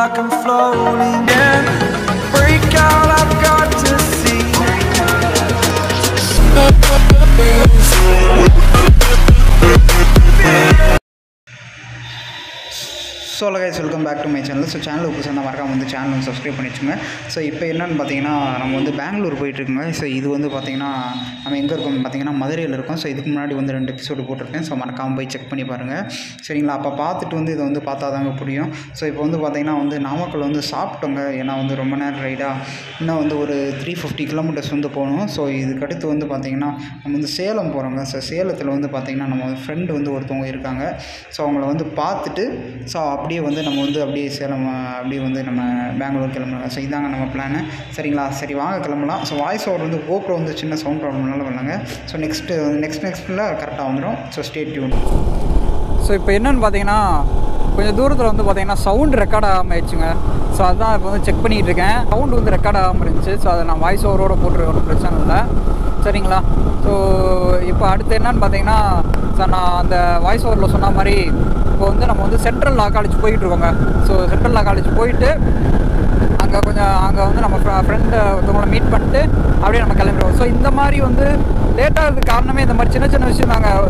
like I'm floating in. Break out, I've got to see. So guys, welcome back to my channel. So channel புதுசாக மறக்காம வந்து channel subscribe பண்ணி வச்சுங்க. So இப்போ என்னென்னு பார்த்தீங்கன்னா நம்ம வந்து பெங்களூர் போயிட்டுருக்குங்க. ஸோ இது வந்து பார்த்தீங்கன்னா நம்ம எங்கே இருக்கோம் பார்த்தீங்கன்னா மதுரையில் இருக்கோம். ஸோ இதுக்கு முன்னாடி வந்து 2 எபிசோடு போட்டிருக்கேன். ஸோ மறக்காமல் போய் செக் பண்ணி பாருங்கள் சரிங்களா. அப்போ பார்த்துட்டு வந்து இதை வந்து பார்த்தா தாங்க புரியும். ஸோ இப்போ வந்து பார்த்தீங்கன்னா வந்து நாமக்கல் வந்து சாப்பிட்டோங்க. ஏன்னா வந்து ரொம்ப நேரம் ரைடாக இன்னும் வந்து ஒரு 350 கிலோமீட்டர்ஸ் வந்து போகணும். ஸோ இதுக்கடுத்து வந்து பார்த்திங்கன்னா நம்ம வந்து சேலம் போகிறோங்க. ஸோ சேலத்தில் வந்து பார்த்திங்கன்னா நம்ம ஃப்ரெண்டு வந்து ஒருத்தவங்க இருக்காங்க. ஸோ அவங்கள வந்து பார்த்துட்டு ஸோ அப்படியே வந்து நம்ம வந்து அப்படியே சேலம் அப்படியே வந்து நம்ம பெங்களூர் கிளம்புறாங்க. ஸோ இதாங்க நம்ம பிளானு சரிங்களா. சரி வாங்க கிளம்பலாம். ஸோ வாய்ஸ் ஓவர் வந்து கோப்ரோ வந்து சின்ன சவுண்ட் ப்ராப்ளம்னால வரலாங்க. ஸோ நெக்ஸ்ட்டில் கரெக்டாக வந்துடும். So stay tune. ஸோ இப்போ என்னென்னு பார்த்தீங்கன்னா கொஞ்சம் தூரத்தில் வந்து பார்த்தீங்கன்னா சவுண்ட் ரெக்கார்ட் ஆகாமல் ஆயிடுச்சுங்க. ஸோ அதுதான் இப்போ வந்து செக் பண்ணிகிட்டு இருக்கேன். சவுண்டு வந்து ரெக்கார்ட் ஆகாமல் இருந்துச்சு. ஸோ அதை நான் வாய்ஸ் ஓவரோடு போட்டுருக்கேன், ஒன்றும் பிரச்சனை இல்லை சரிங்களா. ஸோ இப்போ அடுத்து என்னன்னு பார்த்தீங்கன்னா சார் நான் அந்த வாய்ஸ் ஓவரில் சொன்ன மாதிரி இப்போ வந்து நம்ம வந்து சென்ட்ரல் லா காலேஜ் போயிட்டுருக்கோங்க. ஸோ சென்ட்ரல் லா காலேஜ் போயிட்டு அங்கே வந்து நம்ம ஃப்ரெண்டு ஒருத்தவங்கள மீட் பண்ணிட்டு அப்படியே நம்ம கிளம்பிடுவோம். ஸோ இந்த மாதிரி வந்து லேட்டாகிறதுக்கு காரணமே இந்த மாதிரி சின்ன சின்ன விஷயம் நாங்கள்.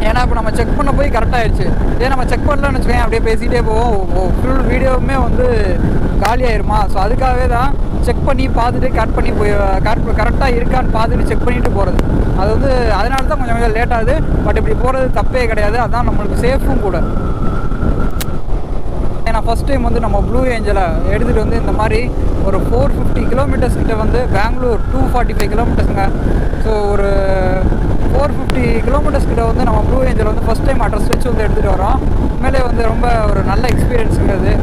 ஏன்னா இப்போ நம்ம செக் பண்ண போய் கரெக்டாகிடுச்சு. இதே நம்ம செக் பண்ணலன்னு வச்சுக்கோங்க அப்படியே பேசிகிட்டே போவோம். ஃபுல் வீடியோவுமே வந்து காலியாயிருமா. ஸோ அதுக்காகவே தான் செக் பண்ணி பார்த்துட்டு கட் பண்ணி போய் கரெக்டாக இருக்கான்னு பார்த்துட்டு செக் பண்ணிவிட்டு போகிறது. அது வந்து அதனால தான் கொஞ்சம் லேட் ஆகுது. பட் இப்படி போகிறது தப்பே கிடையாது. அதுதான் நம்மளுக்கு சேஃபும் கூட. ஏன்னா ஃபஸ்ட் டைம் வந்து நம்ம ப்ளூ ஏஞ்சலை எடுத்துகிட்டு வந்து இந்த மாதிரி ஒரு 450 கிலோமீட்டர்ஸ் கிட்ட வந்து பெங்களூர் 245 கிலோமீட்டர்ஸுங்க. ஸோ ஒரு 450 கிலோமீட்டர்ஸ் கிட்ட வந்து நம்ம ப்ளூ ஏஞ்சல் வந்து ஃபஸ்ட் டைம் அட்ரஸ் வச்சு வந்து எடுத்துகிட்டு வரோம். உண்மையிலே வந்து ரொம்ப ஒரு நல்ல எக்ஸ்பீரியன்ஸுங்கிறது.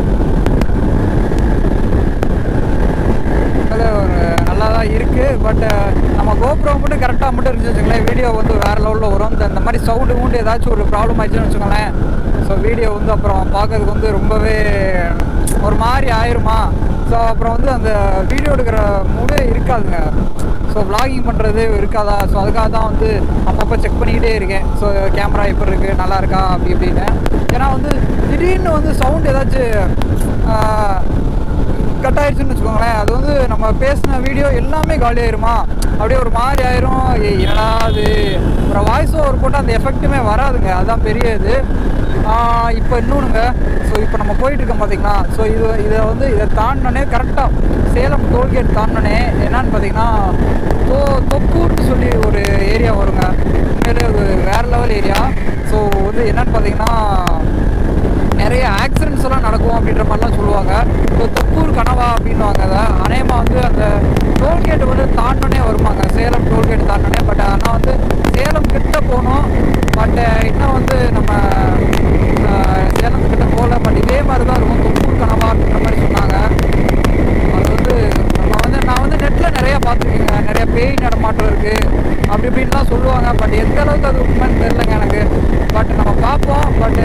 ஒரு நல்லா தான் இருக்குது. பட் நம்ம கோப்ரோ மட்டும் கரெக்டாக மட்டும் இருந்துச்சு வச்சுக்கோங்களேன், வீடியோ வந்து வேறு லெவலில் வரும். இந்த மாதிரி சவுண்டு ஏதாச்சும் ஒரு ப்ராப்ளம் ஆயிடுச்சுன்னு வச்சுக்கோங்களேன், ஸோ வீடியோ வந்து அப்புறம் பார்க்கறதுக்கு வந்து ரொம்பவே ஒரு மாதிரி ஆயிருமா. ஸோ அப்புறம் வந்து அந்த வீடியோ எடுக்கிற மூடே இருக்காதுங்க. ஸோ விளாகிங் பண்ணுறது இருக்காதா. ஸோ அதுக்காக தான் வந்து அப்பப்போ செக் பண்ணிக்கிட்டே இருக்கேன். ஸோ கேமரா எப்படி இருக்குது, நல்லா இருக்கா அப்படி இப்படின்னு. ஏன்னா வந்து திடீர்னு வந்து சவுண்டு ஏதாச்சும் கட் ஆயிடுச்சுன்னு வச்சுக்கோங்களேன், அது வந்து நம்ம பேசின வீடியோ எல்லாமே காலி ஆயிருமா. அப்படியே ஒரு மாதிரி ஆயிரும். என்னடா அது அப்புறம் வாய்ஸ் ஓவர் போட்டால் அந்த எஃபெக்ட்டுமே வராதுங்க. அதுதான் பெரிய இது. இப்போ இன்னொன்றுங்க. ஸோ இப்போ நம்ம போயிட்டுருக்கோம் பார்த்தீங்கன்னா, ஸோ இதை தாண்டினோடனே கரெக்டாக சேலம் டோல்கேட் தாண்டினோடனே என்னன்னு பார்த்தீங்கன்னா தொக்கூர்னு சொல்லி ஒரு ஏரியா வருங்க. உண்மையிலே ஒரு வேறு லெவல் ஏரியா. ஸோ வந்து என்னன்னு பார்த்தீங்கன்னா நிறைய ஆக்சிடென்ட்ஸ் எல்லாம் நடக்கும் அப்படின்ற மாதிரிலாம் சொல்லுவாங்க. ஸோ தொக்கூர் கனவா அப்படின்வாங்க. அதை அநேகமாக வந்து அந்த டோல்கேட்டு வந்து தாண்டனே வருவாங்க, சேலம் டோல்கேட் தாண்டனே. பட் ஆனால் வந்து சேலம் கிட்ட போகணும். பட் இன்னும் வந்து நம்ம சேலத்துக்கிட்ட போகல. பட் இதே மாதிரி தான் இருக்கும், தொக்கூர் கனவா அப்படின்ற மாதிரி சொன்னாங்க. அது வந்து நான் வந்து நெட்டில் நிறையா பார்த்துருக்கேங்க. நிறைய பேய் நடமாட்டம் இருக்குது அப்படி இப்படின்லாம் சொல்லுவாங்க. பட் எந்த அளவுக்கு அது உண்மைன்னு தெரிலங்க எனக்கு. பட் நம்ம பார்ப்போம். பட்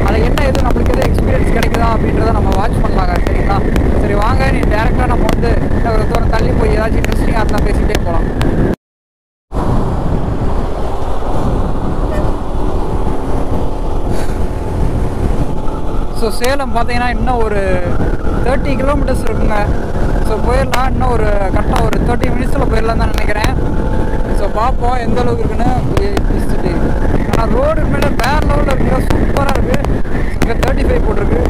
அது என்ன எதுவும் நம்மளுக்கு எதுவும் எக்ஸ்பீரியன்ஸ் கிடைக்குதா அப்படின்றத நம்ம வாட்ச் பண்ணலாங்க சரிங்களா. சரி வாங்க, நீ டேரெக்டாக நம்ம வந்து ஒரு தூரம் தள்ளி போய் ஏதாச்சும் இன்ட்ரெஸ்டிங்காக இருந்தால் பேசிகிட்டே போகலாம். ஸோ சேலம் பார்த்தீங்கன்னா இன்னும் ஒரு 30 கிலோமீட்டர்ஸ் இருக்குங்க. ஸோ போயிடலாம். இன்னும் ஒரு கரெக்டாக ஒரு 30 மினிட்ஸில் போயிடலாம் தான் நினைக்கிறேன். ஸோ பார்ப்போம் எந்த அளவுக்கு இருக்குன்னு. ஆனால் ரோடு மேலே வேறு லெவலில் இருக்குங்க, சூப்பராக இருக்குது. இங்கே 35 போட்டிருக்கு.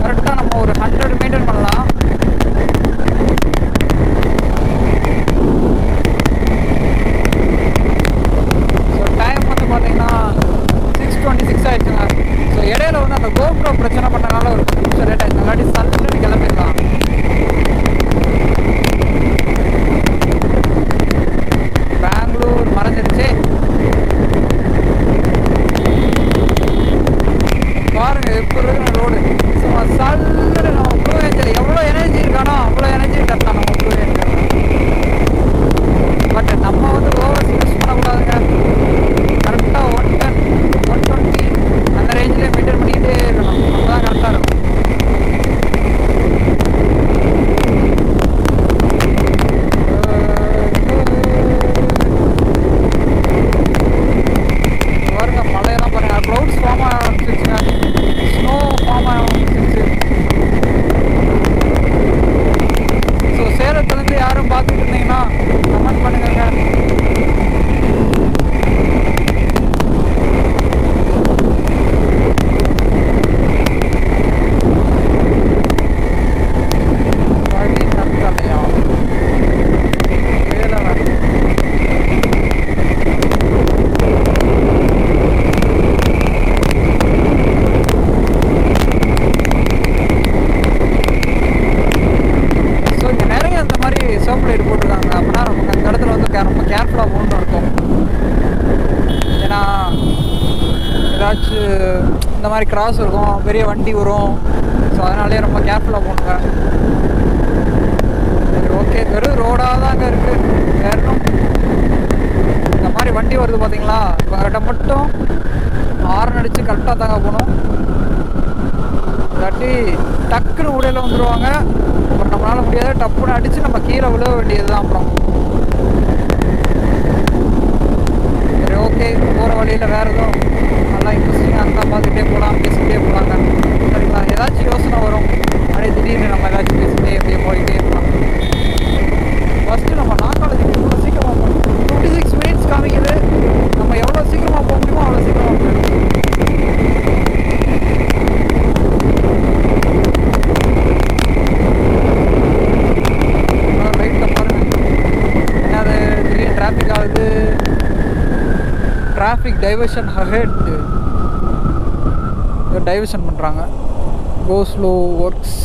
கரெக்டாக நம்ம ஒரு 100 மெயின்டைன் பண்ணலாம். பார்த்தீங்கன்னா 6:26 ஆயிடுச்சுங்க. ஸோ இடையில வந்து அந்த கோப்ரோ பிரச்சனை பண்ணனால ஒரு 10 நிமிஷம் லேட் ஆயிடுச்சு. இல்லாட்டி சல்லுன்னு கிளம்பிடலாம். சர்க்கிள் லைட் போட்டிருக்காங்க. அப்படின்னா நமக்கு அந்த இடத்துல வந்து ரொம்ப கேர்ஃபுல்லாக போகணுன்னு இருக்கும். ஏன்னா ஏதாச்சும் இந்த மாதிரி கிராஸ் இருக்கும், பெரிய வண்டி வரும். ஸோ அதனாலே ரொம்ப கேர்ஃபுல்லாக போகணுங்க. சரி ஓகே, வெறும் ரோடாக தாங்க இருக்குது. வேறும் இந்த மாதிரி வண்டி வருது பார்த்தீங்களா, இவங்ககிட்ட மட்டும் ஹார்ன் அடித்து கரெக்டாக தாங்க போகணும். இல்லாட்டி டக்குன்னு உடையில வந்துடுவாங்க. அப்புறம் நம்மளால் முடியாது, டப்புன்னு அடித்து நம்ம கீழே விழ வேண்டியது தான். அப்புறம் சரி ஓகே, போகிற வழியில் வேறு எதுவும் நல்லா இன்ட்ரெஸ்டிங்காக இருந்தால் பார்த்துக்கிட்டே போகலாம், பேசிக்கிட்டே போகலாங்க. சரிங்களா, ஏதாச்சும் யோசனை வரும், அப்படியே திடீர்னு நம்ம ஏதாச்சும் பேசிக்கிட்டே அப்படியே போயிட்டே இருக்கலாம். ஃபஸ்ட்டு நம்ம நாக்காலஜி எவ்வளோ சீக்கிரமாக போகணும். 26 மினிட்ஸ் காமிக்குது. நம்ம எவ்வளோ சீக்கிரமாக போக முடியுமோ அவ்வளோ சீக்கிரமாக போயிடும். ரைட்டில் பாருங்கள், என்னது திடீர்னு டிராஃபிக் ஆகுது. டிராஃபிக் டைவர்ஷன் அஹெட், டைவர்ஷன் பண்ணுறாங்க. Go slow works.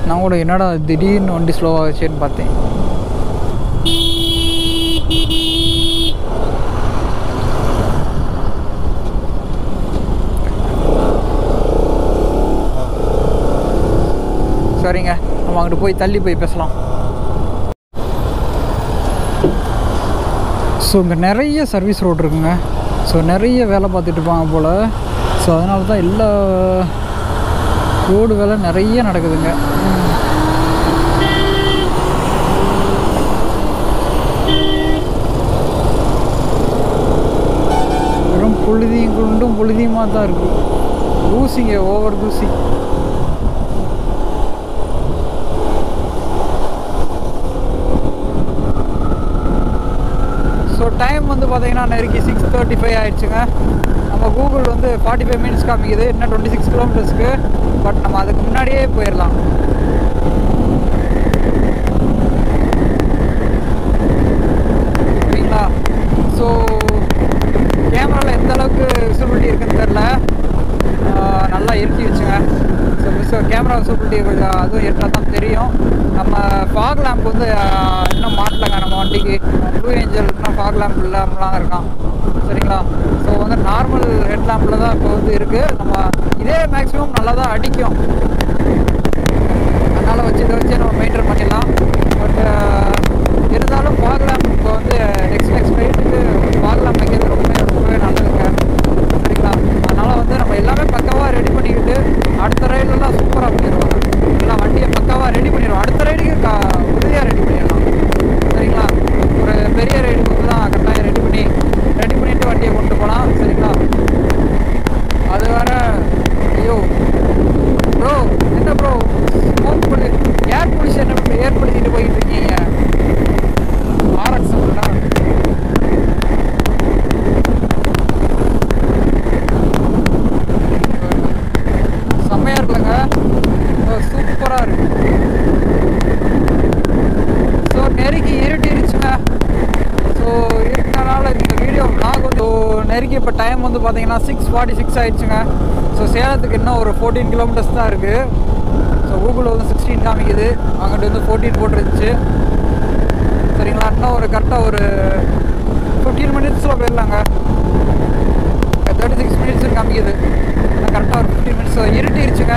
நான் கூட என்னடா திடீர்னு வண்டி ஸ்லோவாகச்சேன்னு பார்த்தேன். சரிங்க, நம்ம அங்கிட்டு போய் தள்ளி போய் பேசலாம். ஸோ இங்கே நிறைய சர்வீஸ் ரோடு இருக்குங்க. ஸோ நிறைய வேலை பார்த்துட்டு இருப்பாங்க போல். ஸோ அதனால தான் எல்லா ரோடு வேலை நிறைய நடக்குதுங்க. வெறும் புழுதியும் குண்டும் புழுதியுமாக தான் இருக்குது. தூசிங்க, ஓவர் தூசி. ஸோ டைம் வந்து பார்த்தீங்கன்னா நெருக்கி 6:35 ஆகிடுச்சுங்க. நம்ம கூகுள் வந்து 45 மினிட்ஸ் காமிக்குது, இன்னும் 26 கிலோமீட்டர்ஸ்க்கு. பட் நம்ம அதுக்கு முன்னாடியே போயிடலாம். சரிங்களா, ஸோ கேமராவில் எந்த அளவுக்கு விசிபிலிட்டி இருக்குன்னு தெரில. நல்லா இருட்டி வச்சுங்க. ஸோ கேமரா விசிபிலிட்டி கொஞ்சம் அதுவும் இருட்டாக தான் தெரியும். நம்ம ஃபாக் லேம்ப் வந்து இன்னும் மாட்டலைங்க நம்ம வண்டிக்கு. ப்ளூ ஏஞ்சல் இன்னும் ஃபாக் லேம்ப் இல்லாமலாம் இருக்கான். சரிங்களா, ஸோ வந்து நார்மல் ஹெட் லேம்பில் தான் இப்போ வந்து இருக்குது. நம்ம இதே மேக்ஸிமம் நல்லா தான் அடிக்கும். அதனால் இதை வச்சு நம்ம மெயின்டைன் பண்ணிடலாம். பட் இருந்தாலும் ஃபாக் லேம்ப் இப்போ வந்து நெக்ஸ்ட் ரைட்டுக்கு ஃபாக் லேம்ப் வைக்கிறது ரொம்பவே நல்லதுங்க. சரிங்களா, அதனால் வந்து நம்ம எல்லாமே பக்காவாக ரெடி பண்ணிக்கிட்டு அடுத்த ரைடெல்லாம் சூப்பராக பண்ணிடுவாங்க. எல்லாம் வண்டியை பக்காவாக ரெடி பண்ணிடுவோம். அடுத்த ரைடுக்கு உறுதியாக ரெடி பண்ணிடலாம். சரிங்களா, ஒரு பெரிய ரைடுக்கு வந்து தான் கட்டாயம் ரெடி பண்ணிவிட்டு வண்டியை கொண்டு போகலாம். சரிங்களா, அது வேற. ஐயோ ப்ரோ, என்ன ப்ரோ ஸ்மோக் பண்ணி ஏர் பொல்யூஷன் ஏற்படுத்திட்டு போயிட்டு இருக்கீங்க. ஆர்எக்ஸ் செம்மையாக இருக்குல்லங்க, சூப்பராக இருக்கு. ஸோ நெருக்கி இருட்டிருச்சுங்க. ஸோ இருக்கனால இந்த வீடியோ vlog வந்து நெருக்கி இப்போ டைம் வந்து பார்த்தீங்கன்னா 6:46 ஆகிடுச்சுங்க. ஸோ சேலத்துக்கு இன்னும் ஒரு 14 கிலோமீட்டர்ஸ் தான் இருக்குது. ஸோ கூகுளில் வந்து 16 காமிக்குது, அங்கிட்டு வந்து 14 போட்டுருந்துச்சு. சரிங்களா, இன்னும் ஒரு கரெக்டாக ஒரு 15 மினிட்ஸில் போயிடலாங்க. 36 மினிட்ஸ் காமிக்குது, கரெக்டாக ஒரு 15 மினிட்ஸ் இருட்டிருச்சுங்க.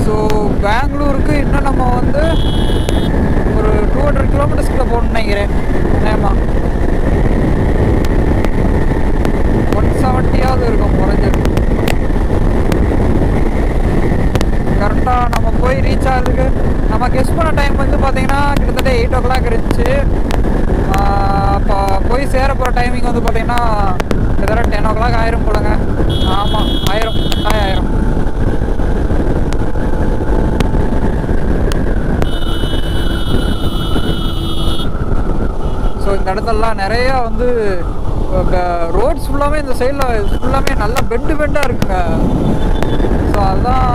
ஸோ பெங்களூருக்கு இன்னும் நம்ம வந்து ஒரு 200 கிலோமீட்டர்ஸ்கிட்ட போகணுன்னு நினைக்கிறேன். ஏமா 170 இருக்கும் குறைஞ்சது. கரெக்டாக நம்ம போய் ரீச் ஆகிறதுக்கு நம்ம கெஸ் பண்ண டைம் வந்து பார்த்தீங்கன்னா கிட்டத்தட்ட 8 o'clock இருந்துச்சு. இப்போ போய் சேர போகிற டைமிங் வந்து பார்த்தீங்கன்னா கிட்டத்தட்ட 10 o'clock ஆயிரும் போலங்க. ஆமாம், ஆயிரம். ஸோ இந்த இடத்துலலாம் நிறையா வந்து ரோட்ஸ் ஃபுல்லாமே இந்த சைடில் ஃபுல்லாமே நல்லா பெண்டாக இருக்குங்க. ஸோ அதுதான்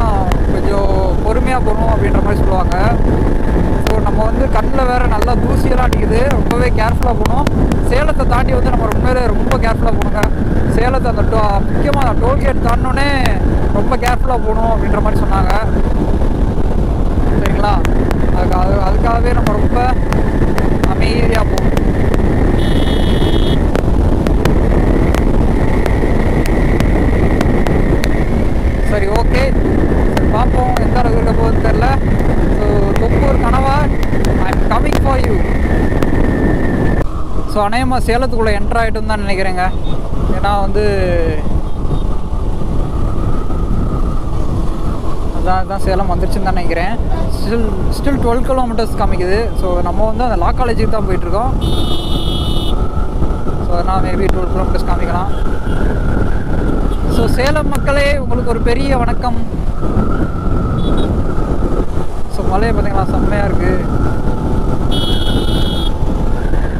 கொஞ்சம் பொறுமையாக போகணும் அப்படின்ற மாதிரி சொல்லுவாங்க. ஸோ நம்ம வந்து கண்ணில் வேறு நல்லா தூசியெல்லாம் அடிக்குது, ரொம்பவே கேர்ஃபுல்லாக போகணும். சேலத்தை தாண்டி வந்து நம்ம ரொம்ப கேர்ஃபுல்லாக போகணுங்க. சேலத்தை அந்த முக்கியமாக அந்த டோல்கேட் தாண்டினோடனே ரொம்ப கேர்ஃபுல்லாக போகணும் அப்படின்ற மாதிரி சொன்னாங்க. ஸோ அநேகமாக சேலத்துக்குள்ளே என்ட்ரு ஆகிட்டுன்னு தான் நினைக்கிறேங்க. ஏன்னா வந்து அதான் சேலம் வந்துருச்சுன்னு தான் நினைக்கிறேன். ஸ்டில் 12 கிலோமீட்டர்ஸ் காமிக்குது. ஸோ நம்ம வந்து அந்த லா காலேஜுக்கு தான் போயிட்டுருக்கோம். ஸோ அதனால் மேபி 12 கிலோமீட்டர்ஸ் காமிக்கலாம். ஸோ சேலம் மக்களே, உங்களுக்கு ஒரு பெரிய வணக்கம். ஸோ மலையை பார்த்தீங்களா, செம்மையாக இருக்குது.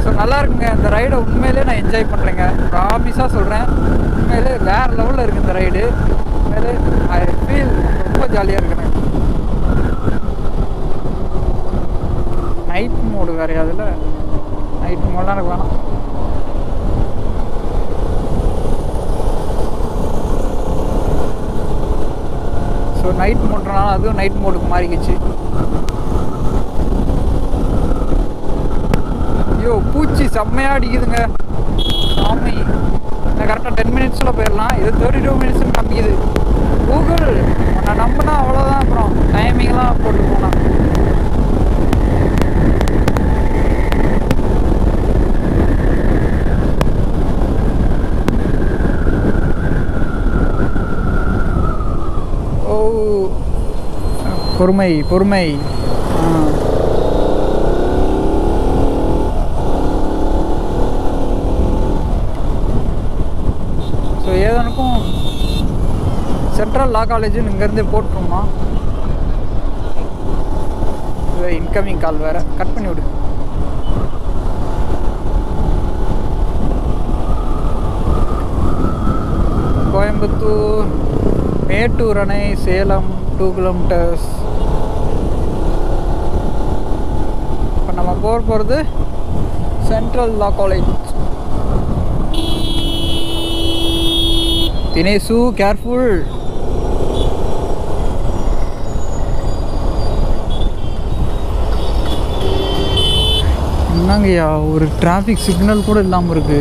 ஸோ நல்லா இருக்குங்க இந்த ரைடை. உண்மையிலே நான் என்ஜாய் பண்ணுறேங்க, ப்ராமிஸாக சொல்கிறேன். உண்மையிலே வேறு லெவலில் இருக்குது இந்த ரைடு. உண்மையிலே ஐ ஃபீல் ரொம்ப ஜாலியாக இருக்குங்க. நைட் மோடு வேறு, அதில் நைட் மோடெலாம் எனக்கு வேணாம். ஸோ நைட் மோட்றனால அதுவும் நைட் மோடுக்கு மாறிக்கிச்சு. ஐயோ பூச்சி செம்மையாக அடிக்குதுங்க சாமி. நான் கரெக்டாக 10 மினிட்ஸில் போயிடலாம். இது 32 மினிட்ஸ்னு காமிக்குது கூகுள். நான் நம்பினா அவ்வளோதான். அப்புறம் டைமிங்லாம் போட்டு போனேன். ஓ பொறுமை பொறுமை. ஸோ ஏதானுக்கும் சென்ட்ரல் லா காலேஜுன்னு இங்கேருந்தே போட்டுருமா? இன்கமிங் கால் வேறு, கட் பண்ணி விடு. கோயம்புத்தூர், மேட்டூர் அணை, சேலம் 2 கிலோமீட்டர்ஸ். இப்போ நம்ம போகிறது central law college. Dinesh careful. என்னங்கய்யா ஒரு டிராஃபிக் சிக்னல் கூட இல்லாமல் இருக்கு.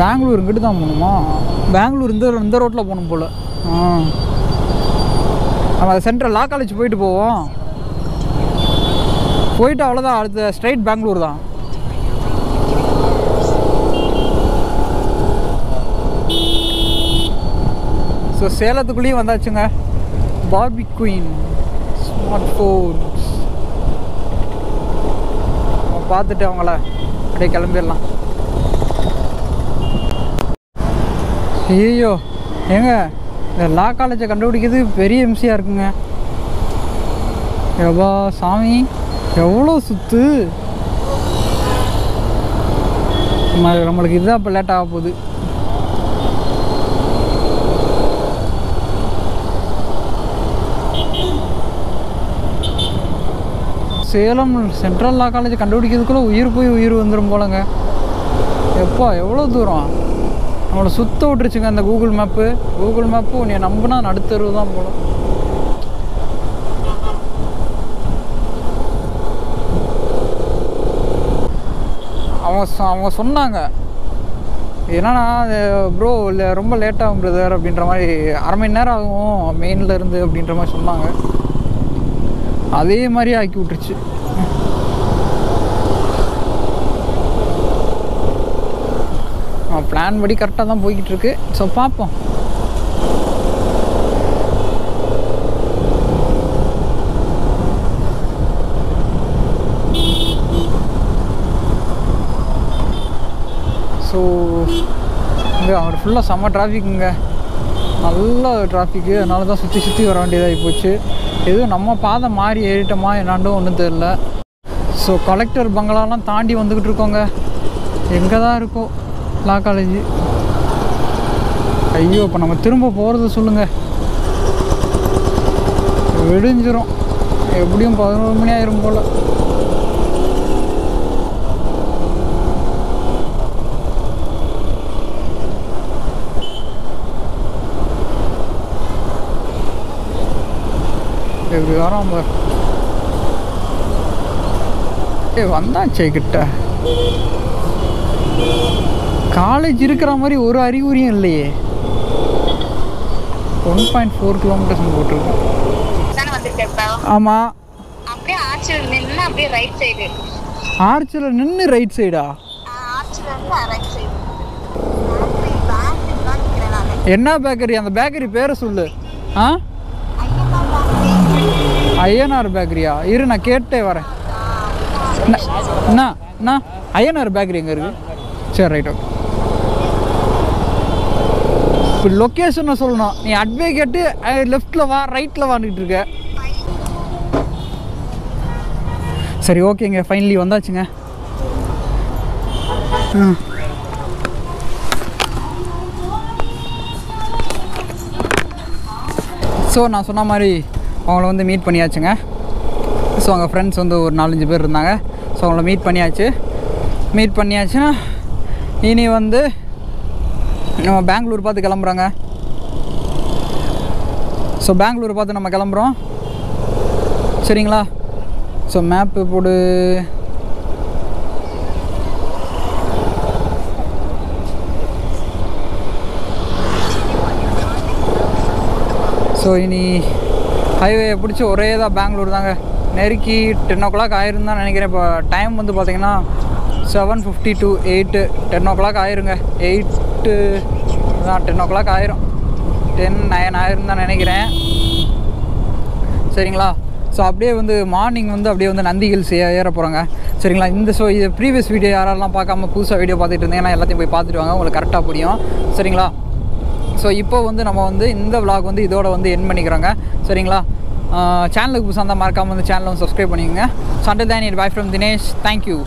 பெங்களூர் இங்கிட்டு தான் போகணுமா? பெங்களூர் இந்த ரோட்டில் போகணும் போல். நம்ம சென்ட்ரல் லா காலேஜ் போயிட்டு போவோம். போயிட்டு அவ்வளோதான், அடுத்த ஸ்ட்ரைட் பெங்களூர் தான். ஸோ சேலத்துக்குள்ளேயும் வந்தாச்சுங்க. பார்பி குயின் ஸ்மார்ட் ஃபோன்ஸ் பார்த்துட்டு அவங்கள அப்படியே கிளம்பிடலாம். ஐயோ ஏங்க இந்த லா காலேஜை கண்டுபிடிக்கிறது பெரிய எம்சியாக இருக்குங்க. எவ்வளோ சாமி, எவ்வளோ சுற்று. நம்மளுக்கு இதுதான் இப்போ லேட் ஆக போகுது. சேலம் சென்ட்ரல் லா காலேஜ் கண்டுபிடிக்கிறதுக்குள்ளே உயிர் போய் உயிர் வந்துடும் போலங்க. எப்போ எவ்வளோ தூரம் நம்மளை சுற்ற விட்டுருச்சுங்க அந்த கூகுள் மேப்பு. நீ நம்பினா நடுத்தருவு தான் போல. அவங்க சொன்னாங்க என்னன்னா ப்ரோ இல்லை ரொம்ப லேட்டாகும் பிரதர் அப்படின்ற மாதிரி, அரை மணி நேரம் ஆகும் மெயினில் இருந்து அப்படின்ற மாதிரி சொன்னாங்க. அதே மாதிரி ஆக்கி விட்டுருச்சு. பிளான் படி கரெக்டாக தான் போய்கிட்டு இருக்கு. ஸோ பார்ப்போம். ஸோ இங்கே அவர் ஃபுல்லாக செம்ம டிராஃபிக்குங்க, நல்ல டிராஃபிக்கு. அதனால தான் சுற்றி வர வேண்டியதாகி போச்சு. எதுவும் நம்ம பாதை மாறி ஏறிட்டோமா என்னாண்டும் ஒன்றும் தெரில. ஸோ கலெக்டர் பங்களாலாம் தாண்டி வந்துக்கிட்டு இருக்கோங்க. எங்கே தான் இருக்கோம் லா காலேஜ். ஐயோ இப்போ நம்ம திரும்ப போகிறது சொல்லுங்கள், விடிஞ்சிரும். எப்படியும் 11 மணி ஆயிரும் போல். எப்படி வரோம் வந்தாச்சே கிட்ட. காலேஜ் இருக்கிற மாதிரி ஒரு அறிகுறியும் இல்லையே. 1.4 கிலோமீட்டர்ஸ் போட்டிருக்கோம். ஆமாம் அப்படியே ஆர்ச்சில் நின்று அப்படியே ரைட் சைடு. ஆர்ச்சில் நின்று ரைட் சைடா? ஆர்ச்சில் இருந்து ரைட் சைடு. பேக்கரி தான் நிற்கிறேன் நான். என்ன பேக்கரி? அந்த பேக்கரி பேரை சொல்லு. ஆ, ஐயனார் பேக்கரியா? இரு நான் கேட்டே வரேன். அண்ணா ஐயனார் பேக்கரி எங்கே இருக்குது? சரி ரைட் ஓகே. இப்போ லொக்கேஷனை சொல்லணும். நீ அட்வே கேட்டு லெஃப்டில் வா ரைட்டில் வாங்கிட்டு இருக்க. சரி ஓகேங்க, ஃபைனலி வந்தாச்சுங்க. ஸோ நான் சொன்ன மாதிரி அவங்கள வந்து மீட் பண்ணியாச்சுங்க. ஸோ அவங்க ஃப்ரெண்ட்ஸ் வந்து ஒரு 4-5 பேர் இருந்தாங்க. ஸோ அவங்கள மீட் பண்ணியாச்சுன்னா இனி வந்து நம்ம பெங்களூர் பார்த்து கிளம்புறோங்க. ஸோ பெங்களூர் பார்த்து நம்ம கிளம்புறோம், சரிங்களா? ஸோ மேப்பு போடு. ஸோ இனி ஹைவே பிடிச்சி ஒரே தான் பெங்களூர் தாங்க. நெருக்கி 10 o'clock ஆயிரும் தான் நினைக்கிறேன். இப்போ டைம் வந்து பார்த்திங்கன்னா 7:50 to 8. 10 o'clock ஆயிருங்க. 8 தான் 10 o'clock ஆயிரும். 10-9 ஆயிரும் தான் நினைக்கிறேன், சரிங்களா? ஸோ அப்படியே வந்து மார்னிங் வந்து அப்படியே வந்து நந்தி ஹில்ஸ் ஏற போகிறோங்க, சரிங்களா? இது ப்ரீவியஸ் வீடியோ யாரெல்லாம் பார்க்காம புதுசாக வீடியோ பார்த்துட்டு இருந்தீங்கன்னா எல்லாத்தையும் போய் பார்த்துட்டு வாங்க, உங்களுக்கு கரெக்டாக புரியும், சரிங்களா? ஸோ இப்போ வந்து நம்ம வந்து இந்த விளாக் வந்து இதோட வந்து எண்ட் பண்ணிக்கிறோங்க, சரிங்களா? சேனலுக்கு புதுசாக இருந்தால் மறக்காமல் வந்து சேனலை வந்து சப்ஸ்கிரைப் பண்ணிக்கோங்க. So until then, by from Dinesh. Thank you.